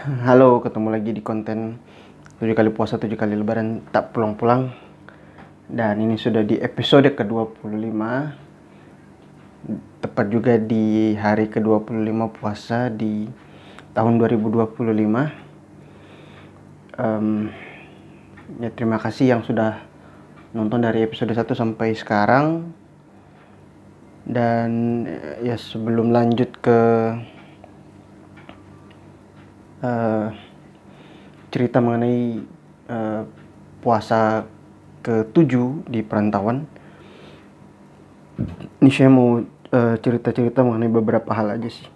Halo, ketemu lagi di konten 7 kali puasa 7 kali lebaran tak pulang-pulang. Dan ini sudah di episode ke-25. Tepat juga di hari ke-25 puasa di tahun 2025. Ya, terima kasih yang sudah nonton dari episode 1 sampai sekarang. Dan ya, sebelum lanjut ke cerita mengenai puasa ke-7 di perantauan, ini saya mau cerita-cerita mengenai beberapa hal aja sih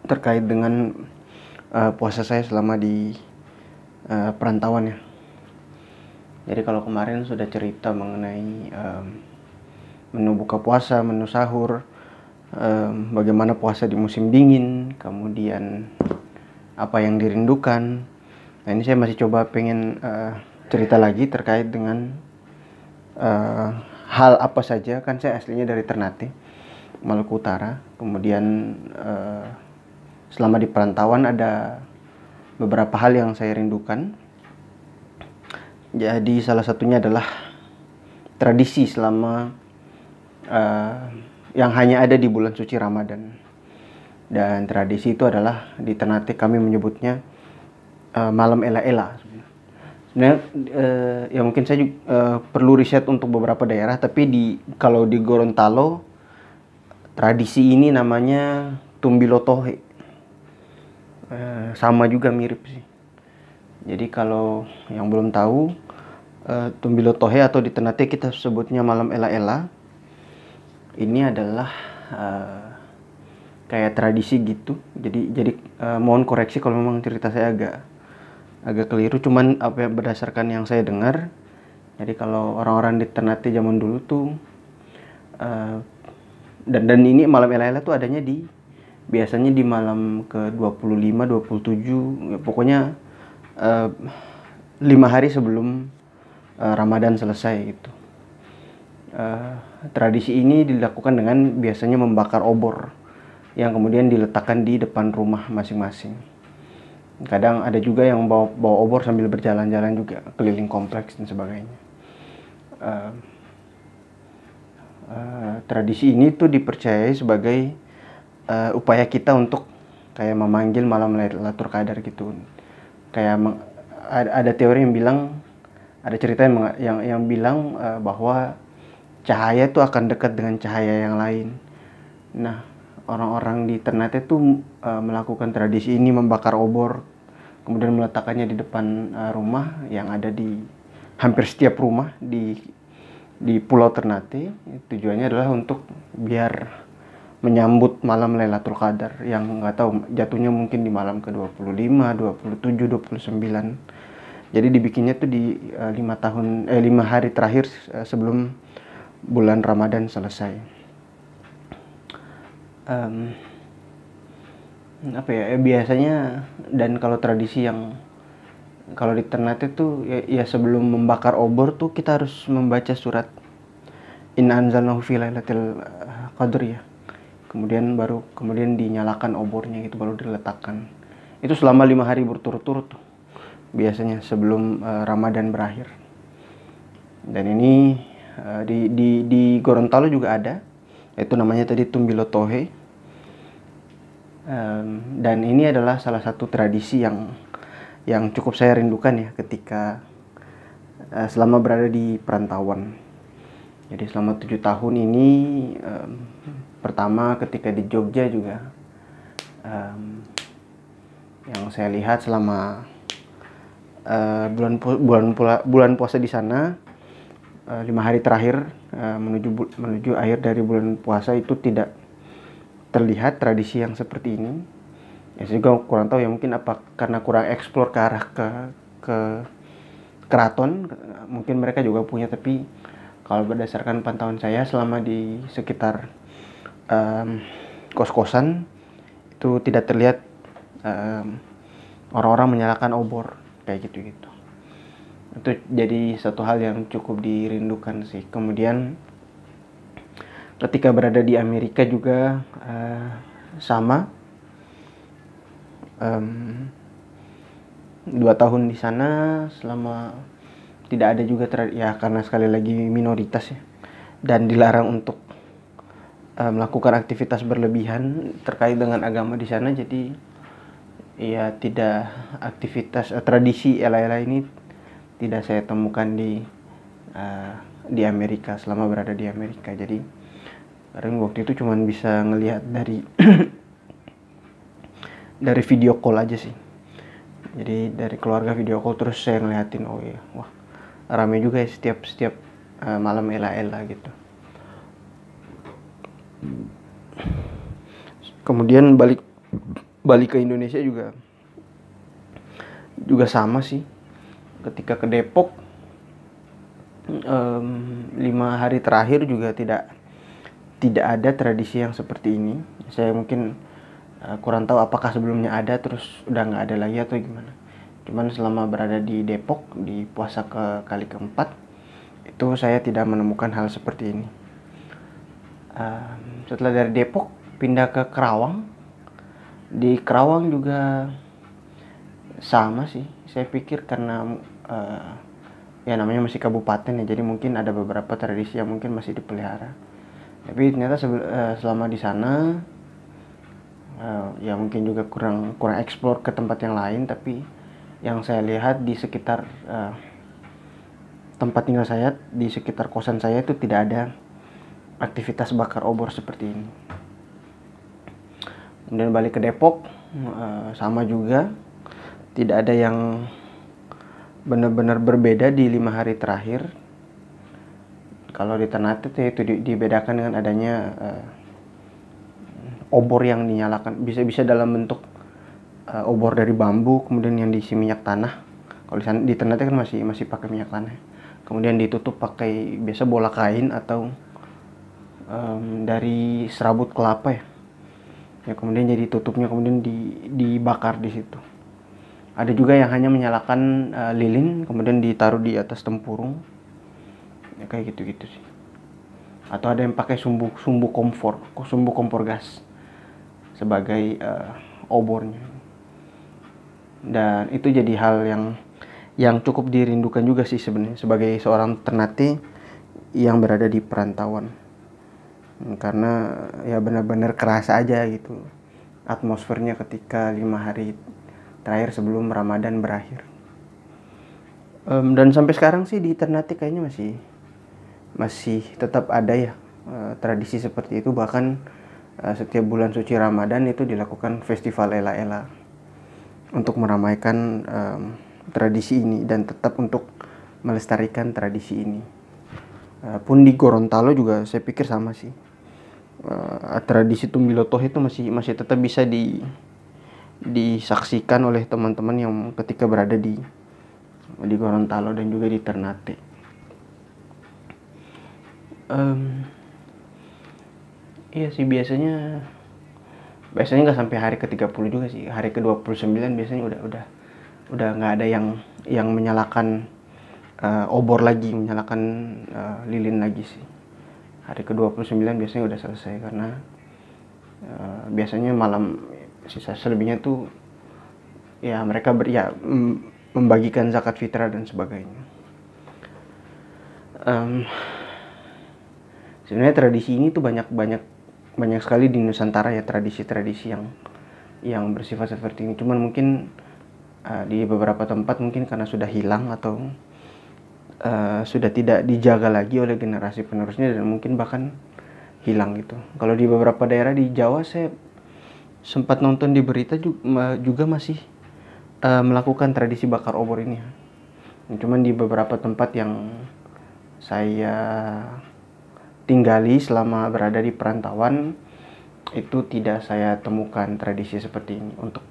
terkait dengan puasa saya selama di perantauan ya. Jadi kalau kemarin sudah cerita mengenai menu buka puasa, menu sahur, bagaimana puasa di musim dingin, kemudian apa yang dirindukan. Nah, ini saya masih coba pengen cerita lagi terkait dengan hal apa saja. Kan saya aslinya dari Ternate, Maluku Utara. Kemudian selama di perantauan ada beberapa hal yang saya rindukan. Jadi salah satunya adalah tradisi selama yang hanya ada di bulan suci Ramadan. Dan tradisi itu adalah di Ternate kami menyebutnya malam ela-ela. Sebenarnya ya mungkin saya juga, perlu riset untuk beberapa daerah, tapi kalau di Gorontalo tradisi ini namanya Tumbilotohe. Sama juga mirip sih. Jadi kalau yang belum tahu, Tumbilotohe atau di Ternate kita sebutnya malam ela-ela. Ini adalah kayak tradisi gitu. Jadi mohon koreksi kalau memang cerita saya agak keliru. Cuman apa yang berdasarkan yang saya dengar. Jadi kalau orang-orang di Ternate zaman dulu tuh dan ini malam ela-ela tuh adanya biasanya di malam ke-25, 27, ya pokoknya 5 hari sebelum Ramadan selesai gitu. Tradisi ini dilakukan dengan biasanya membakar obor yang kemudian diletakkan di depan rumah masing-masing. Kadang ada juga yang bawa obor sambil berjalan-jalan juga keliling kompleks dan sebagainya. Tradisi ini tuh dipercayai sebagai upaya kita untuk kayak memanggil malam Lailatul Qadar gitu. Kayak ada teori yang bilang, ada cerita yang bilang bahwa cahaya itu akan dekat dengan cahaya yang lain. Nah, orang-orang di Ternate tuh melakukan tradisi ini, membakar obor, kemudian meletakkannya di depan rumah yang ada di hampir setiap rumah di Pulau Ternate. Tujuannya adalah untuk biar menyambut malam Lailatul Qadar yang nggak tahu jatuhnya mungkin di malam ke-25, 27, 29. Jadi dibikinnya tuh di 5 hari terakhir sebelum bulan Ramadan selesai. Apa ya, biasanya, dan kalau tradisi yang kalau di Ternate tuh ya sebelum membakar obor tuh kita harus membaca surat Inna anzalnahu fi lailatul qadr ya. Kemudian dinyalakan obornya gitu, baru diletakkan. Itu selama 5 hari berturut-turut tuh biasanya sebelum Ramadan berakhir. Dan ini di Gorontalo juga ada, yaitu namanya tadi Tumbilotohe. Dan ini adalah salah satu tradisi yang cukup saya rindukan ya ketika selama berada di perantauan. Jadi selama 7 tahun ini, pertama ketika di Jogja juga, yang saya lihat selama bulan puasa di sana, 5 hari terakhir menuju akhir dari bulan puasa itu tidak terlihat tradisi yang seperti ini. Ya saya juga kurang tahu ya, mungkin apa karena kurang eksplor ke arah ke keraton, mungkin mereka juga punya, tapi kalau berdasarkan pantauan saya selama di sekitar kos-kosan itu tidak terlihat orang-orang menyalakan obor kayak gitu-gitu. Itu jadi satu hal yang cukup dirindukan sih. Kemudian ketika berada di Amerika juga sama. Em, 2 tahun di sana selama tidak ada juga ya karena sekali lagi minoritas ya, dan dilarang untuk melakukan aktivitas berlebihan terkait dengan agama di sana. Jadi ya tidak aktivitas tradisi ela-ela ini tidak saya temukan di Amerika selama berada di Amerika. Jadi kadang waktu itu cuman bisa ngelihat dari dari video call aja sih. Jadi dari keluarga video call terus saya ngeliatin, oh iya, wah rame juga ya setiap malam ela-ela gitu. Kemudian balik ke Indonesia juga sama sih. Ketika ke Depok 5 hari terakhir juga tidak ada tradisi yang seperti ini. Saya mungkin kurang tahu apakah sebelumnya ada terus udah nggak ada lagi atau gimana. Cuman selama berada di Depok di puasa kali keempat itu saya tidak menemukan hal seperti ini. Setelah dari Depok pindah ke Kerawang. Di Kerawang juga sama sih. Saya pikir karena ya namanya masih kabupaten ya, jadi mungkin ada beberapa tradisi yang mungkin masih dipelihara. Tapi ternyata selama di sana ya mungkin juga kurang eksplor ke tempat yang lain. Tapi yang saya lihat di sekitar tempat tinggal saya, di sekitar kosan saya itu tidak ada aktivitas bakar obor seperti ini. Kemudian balik ke Depok sama juga, tidak ada yang benar-benar berbeda di 5 hari terakhir. Kalau di Ternate itu dibedakan dengan adanya obor yang dinyalakan, bisa dalam bentuk obor dari bambu, kemudian yang diisi minyak tanah. Kalau di Ternate kan masih pakai minyak tanah. Kemudian ditutup pakai biasa bola kain atau dari serabut kelapa ya. Ya kemudian jadi tutupnya kemudian dibakar di situ. Ada juga yang hanya menyalakan lilin kemudian ditaruh di atas tempurung. Ya kayak gitu-gitu sih. Atau ada yang pakai sumbu kompor gas sebagai obornya. Dan itu jadi hal yang cukup dirindukan juga sih sebenarnya sebagai seorang Ternate yang berada di perantauan. Karena ya benar-benar kerasa aja gitu atmosfernya ketika 5 hari terakhir sebelum Ramadan berakhir. Dan sampai sekarang sih di Ternate kayaknya masih tetap ada ya tradisi seperti itu. Bahkan setiap bulan suci Ramadan itu dilakukan festival ela-ela untuk meramaikan tradisi ini dan tetap untuk melestarikan tradisi ini. Pun di Gorontalo juga saya pikir sama sih. Tradisi Tumbilotoh itu masih tetap bisa disaksikan oleh teman-teman yang ketika berada di Gorontalo dan juga di Ternate. Iya sih biasanya nggak sampai hari ke-30 juga sih. Hari ke-29 biasanya udah nggak ada yang menyalakan obor lagi, menyalakan lilin lagi sih. Hari ke-29 biasanya udah selesai karena biasanya malam sisa selebihnya tuh ya mereka membagikan zakat fitrah dan sebagainya. Sebenarnya tradisi ini tuh banyak sekali di Nusantara ya, tradisi-tradisi yang bersifat seperti ini. Cuman mungkin di beberapa tempat mungkin karena sudah hilang atau sudah tidak dijaga lagi oleh generasi penerusnya dan mungkin bahkan hilang gitu. Kalau di beberapa daerah di Jawa saya sempat nonton di berita juga masih melakukan tradisi bakar obor ini. Cuman di beberapa tempat yang saya tinggali selama berada di perantauan itu tidak saya temukan tradisi seperti ini untuk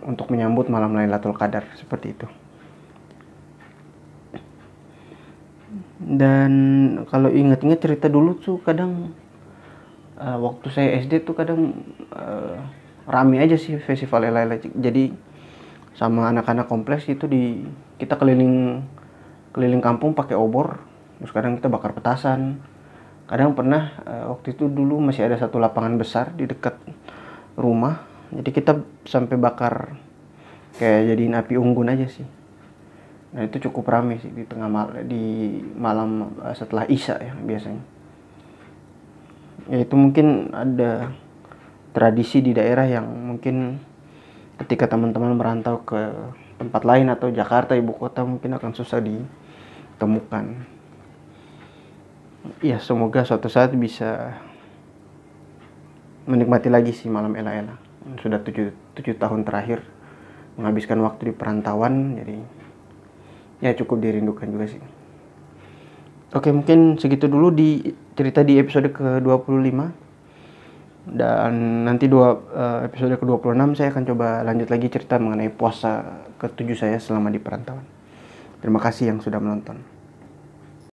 untuk menyambut malam Lailatul Qadar seperti itu. Dan kalau ingat-ingat cerita dulu tuh kadang waktu saya SD tuh kadang rame aja sih festival lela-lela. Jadi sama anak-anak kompleks itu kita keliling kampung pakai obor. Terus kadang kita bakar petasan. Kadang pernah waktu itu dulu masih ada satu lapangan besar di dekat rumah. Jadi kita sampai bakar kayak jadiin api unggun aja sih. Nah itu cukup rame sih di di malam setelah Isya ya biasanya. Ya itu mungkin ada tradisi di daerah yang mungkin ketika teman-teman merantau ke tempat lain atau Jakarta ibu kota mungkin akan susah ditemukan. Ya semoga suatu saat bisa menikmati lagi sih malam ela-ela. Sudah 7 tahun terakhir menghabiskan waktu di perantauan, jadi ya cukup dirindukan juga sih. Oke, mungkin segitu dulu di cerita di episode ke-25. Dan nanti episode ke-26 saya akan coba lanjut lagi cerita mengenai puasa ke-7 saya selama di perantauan. Terima kasih yang sudah menonton.